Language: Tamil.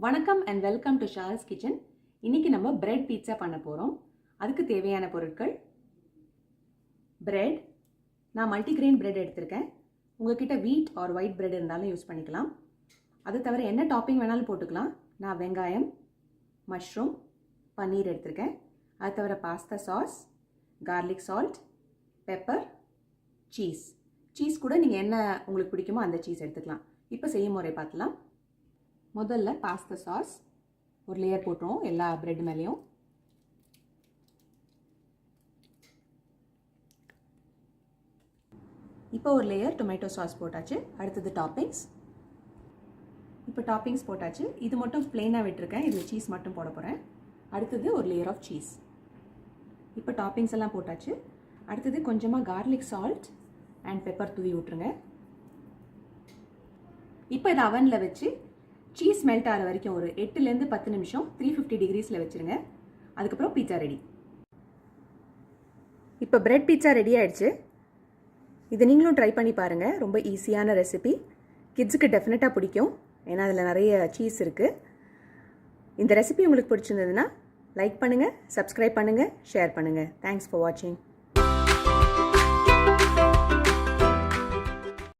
வணக்கம் and welcome to shawls kitchen. இன்னைக்கு நம்ம பிரெட் பீட்சா பண்ண போகிறோம். அதுக்கு தேவையான பொருட்கள்: பிரெட். நான் மல்டிகிரெயின் பிரெட் எடுத்திருக்கேன். உங்ககிட்ட வீட் ஆர் ஒயிட் பிரெட் இருந்தாலும் யூஸ் பண்ணிக்கலாம். அது தவிர என்ன டாப்பிங் வேணாலும் போட்டுக்கலாம். நான் வெங்காயம், மஷ்ரூம், பன்னீர் எடுத்திருக்கேன். அது தவிர pasta sauce, garlic salt, pepper, cheese கூட நீங்கள் என்ன உங்களுக்கு பிடிக்குமோ அந்த சீஸ் எடுத்துக்கலாம். இப்போ செய்யும் முறை பார்க்கலாம். முதல்ல பாஸ்தா சாஸ் ஒரு லேயர் போட்டுருவோம் எல்லா பிரெட் மேலேயும். இப்போ ஒரு லேயர் டொமேட்டோ சாஸ் போட்டாச்சு. அடுத்தது டாப்பிங்ஸ். இப்போ டாப்பிங்ஸ் போட்டாச்சு. இது மட்டும் பிளெயினாக விட்டுருக்கேன். இதில் சீஸ் மட்டும் போட போகிறேன். அடுத்தது ஒரு லேயர் ஆஃப் சீஸ். இப்போ டாப்பிங்ஸ் எல்லாம் போட்டாச்சு. அடுத்தது கொஞ்சமாக கார்லிக் சால்ட் அண்ட் பெப்பர் தூவி விட்டுருங்க. இப்போ இதை அவனில் வச்சு சீஸ் மெல்ட் ஆகிற வரைக்கும் ஒரு 8லேருந்து 10 நிமிஷம் 350 டிகிரிஸில் வச்சுருங்க. அதுக்கப்புறம் பீட்சா ரெடி. இப்போ பிரெட் பீட்சா ரெடி ஆகிடுச்சு. இதை நீங்களும் ட்ரை பண்ணி பாருங்கள். ரொம்ப ஈஸியான ரெசிபி. கிட்ஸுக்கு டெஃபினட்டாக பிடிக்கும். ஏன்னா அதில் நிறைய சீஸ் இருக்குது. இந்த ரெசிபி உங்களுக்கு பிடிச்சிருந்ததுன்னா லைக் பண்ணுங்கள், சப்ஸ்கிரைப் பண்ணுங்கள், ஷேர் பண்ணுங்கள். தேங்க்ஸ் ஃபார் வாட்சிங்.